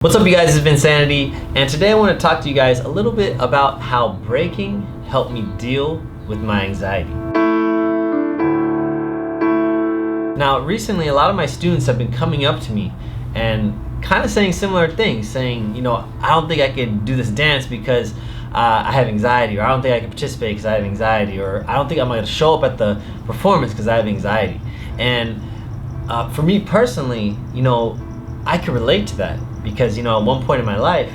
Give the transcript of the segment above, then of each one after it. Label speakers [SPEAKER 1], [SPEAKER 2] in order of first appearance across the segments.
[SPEAKER 1] What's up, you guys? It's Vinsanity, and today I want to talk to you guys a little bit about how breaking helped me deal with my anxiety. Now, recently, a lot of my students have been coming up to me and kind of saying similar things, saying, I don't think I can do this dance because I have anxiety, or I don't think I can participate because I have anxiety, or I don't think I'm going to show up at the performance because I have anxiety. And for me personally, I can relate to that. Because at one point in my life,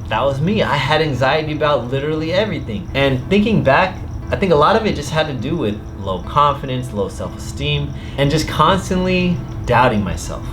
[SPEAKER 1] that was me. I had anxiety about literally everything. And thinking back, I think a lot of it just had to do with low confidence, low self-esteem, and just constantly doubting myself.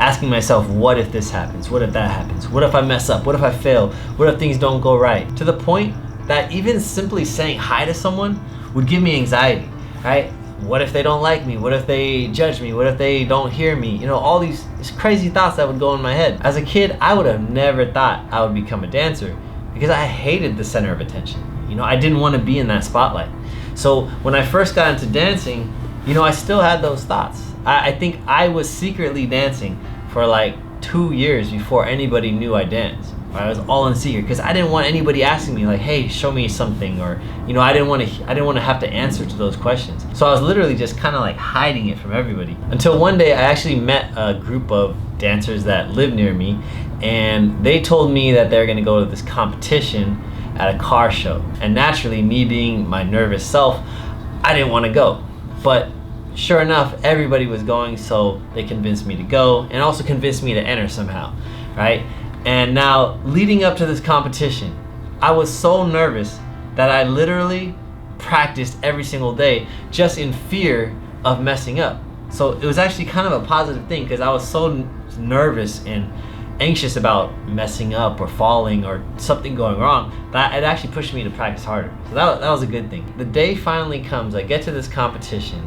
[SPEAKER 1] Asking myself, what if this happens? What if that happens? What if I mess up? What if I fail? What if things don't go right? To the point that even simply saying hi to someone would give me anxiety, right? What if they don't like me? What if they judge me? What if they don't hear me? All these crazy thoughts that would go in my head. As a kid, I would have never thought I would become a dancer because I hated the center of attention. I didn't want to be in that spotlight. So when I first got into dancing, I still had those thoughts. I think I was secretly dancing for like 2 years before anybody knew I danced. I was all in secret because I didn't want anybody asking me like, hey, show me something, or I didn't want to have to answer to those questions. So I was literally just kind of like hiding it from everybody, until one day I actually met a group of dancers that live near me, and they told me that they're going to go to this competition at a car show. And naturally, me being my nervous self, I didn't want to go. But sure enough, everybody was going, so they convinced me to go and also convinced me to enter somehow, right? And now, leading up to this competition, I was so nervous that I literally practiced every single day just in fear of messing up. So it was actually kind of a positive thing because I was so nervous and anxious about messing up or falling or something going wrong that it actually pushed me to practice harder. So that was a good thing. The day finally comes, I get to this competition.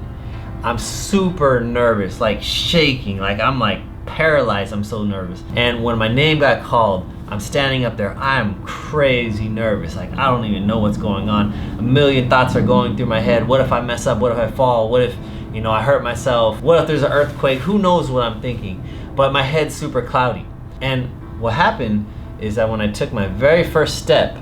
[SPEAKER 1] I'm super nervous, like shaking, like I'm like paralyzed. I'm so nervous. And when my name got called, I'm standing up there. I'm crazy nervous. Like I don't even know what's going on. A million thoughts are going through my head. What if I mess up? What if I fall? What if I hurt myself? What if there's an earthquake? Who knows what I'm thinking? But my head's super cloudy. And what happened is that when I took my very first step,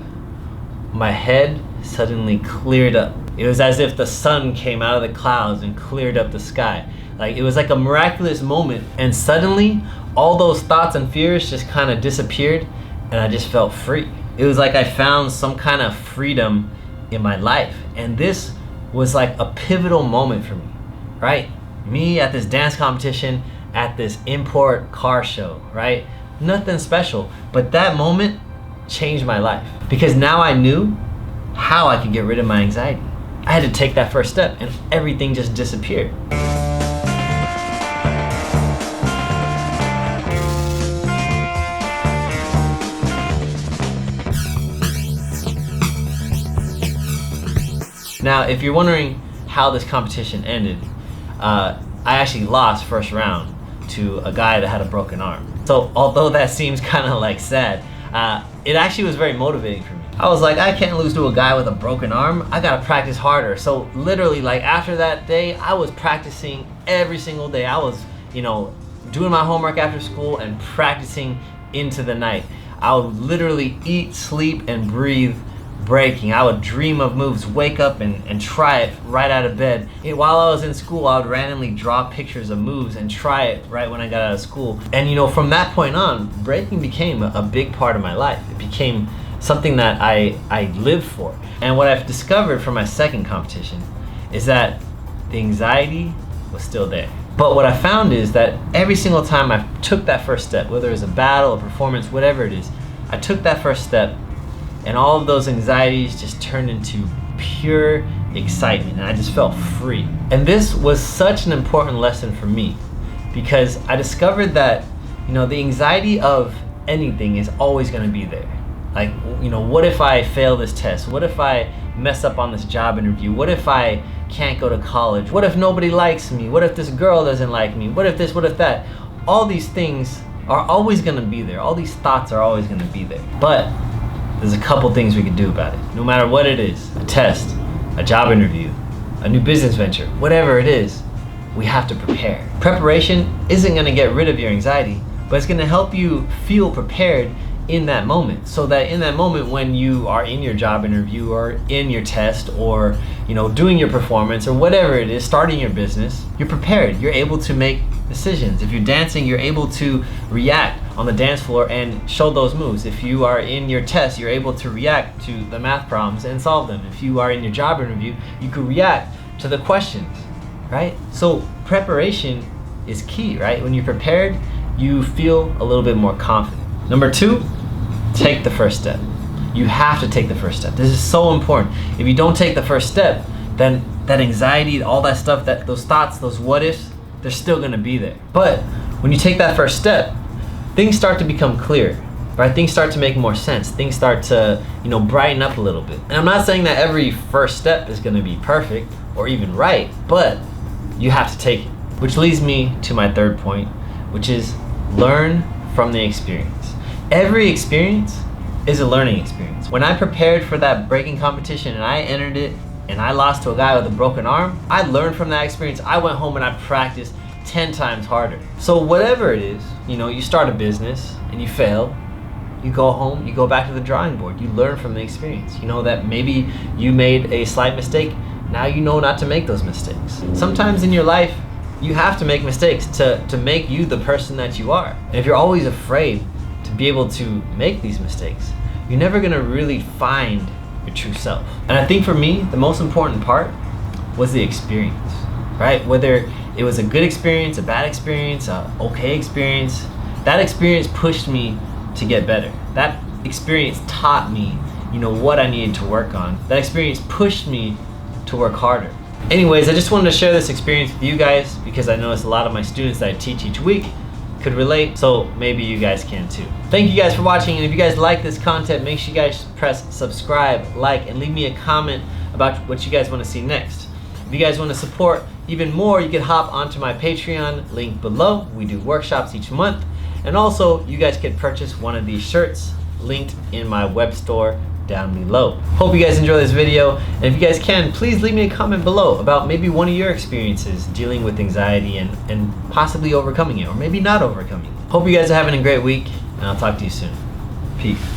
[SPEAKER 1] my head suddenly cleared up. It was as if the sun came out of the clouds and cleared up the sky. Like it was like a miraculous moment, and suddenly all those thoughts and fears just kind of disappeared, and I just felt free. It was like I found some kind of freedom in my life, and this was like a pivotal moment for me, right? Me at this dance competition, at this import car show, right? Nothing special, but that moment changed my life because now I knew how I could get rid of my anxiety. I had to take that first step, and everything just disappeared. Now, if you're wondering how this competition ended, I actually lost first round to a guy that had a broken arm. So although that seems kind of like sad, it actually was very motivating for me. I was like, I can't lose to a guy with a broken arm. I gotta practice harder. So literally, like after that day, I was practicing every single day. I was, doing my homework after school and practicing into the night. I would literally eat, sleep, and breathe breaking. I would dream of moves, wake up and try it right out of bed. While I was in school, I would randomly draw pictures of moves and try it right when I got out of school. And from that point on, breaking became a big part of my life. It became something that I lived for. And what I've discovered from my second competition is that the anxiety was still there. But what I found is that every single time I took that first step, whether it's a battle, a performance, whatever it is, I took that first step, and all of those anxieties just turned into pure excitement, and I just felt free. And this was such an important lesson for me because I discovered that, the anxiety of anything is always going to be there. Like, what if I fail this test? What if I mess up on this job interview? What if I can't go to college? What if nobody likes me? What if this girl doesn't like me? What if this? What if that? All these things are always going to be there. All these thoughts are always going to be there. But there's a couple things we can do about it. No matter what it is, a test, a job interview, a new business venture, whatever it is, we have to prepare. Preparation isn't going to get rid of your anxiety, but it's gonna help you feel prepared in that moment, so that in that moment when you are in your job interview or in your test or doing your performance or whatever it is, starting your business, you're prepared. You're able to make decisions. If you're dancing, you're able to react on the dance floor and show those moves. If you are in your test, you're able to react to the math problems and solve them. If you are in your job interview, you can react to the questions, right? So preparation is key, right? When you're prepared, you feel a little bit more confident. Number 2, take the first step. You have to take the first step. This is so important. If you don't take the first step, then that anxiety, all that stuff, those thoughts, those what ifs, they're still gonna be there. But when you take that first step, things start to become clear, right? Things start to make more sense. Things start to, brighten up a little bit. And I'm not saying that every first step is gonna be perfect or even right, but you have to take it. Which leads me to my third point, which is learn from the experience. Every experience is a learning experience. When I prepared for that breaking competition and I entered it and I lost to a guy with a broken arm, I learned from that experience. I went home and I practiced 10 times harder. So whatever it is, you start a business and you fail, you go home, you go back to the drawing board, you learn from the experience. You know that maybe you made a slight mistake, now you know not to make those mistakes. Sometimes in your life, you have to make mistakes to make you the person that you are. And if you're always afraid to be able to make these mistakes, you're never gonna really find your true self. And I think for me, the most important part was the experience, right? Whether it was a good experience, a bad experience, a okay experience, that experience pushed me to get better. That experience taught me, what I needed to work on. That experience pushed me to work harder. Anyways, I just wanted to share this experience with you guys because I noticed a lot of my students that I teach each week could relate, so maybe you guys can too. Thank you guys for watching, and if you guys like this content, make sure you guys press subscribe, like, and leave me a comment about what you guys want to see next. If you guys want to support even more, you can hop onto my Patreon, link below. We do workshops each month, and also you guys can purchase one of these shirts linked in my web store down below. Hope you guys enjoy this video, and if you guys can, please leave me a comment below about maybe one of your experiences dealing with anxiety and possibly overcoming it, or maybe not overcoming it. Hope you guys are having a great week, and I'll talk to you soon. Peace.